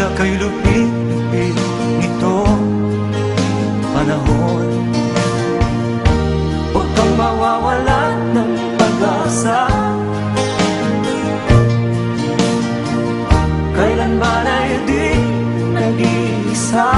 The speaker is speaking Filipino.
tila kay lupit nito panahon. Huwag kang mawawalan ng pag-asa, kailan ba na'y di nag-iisa.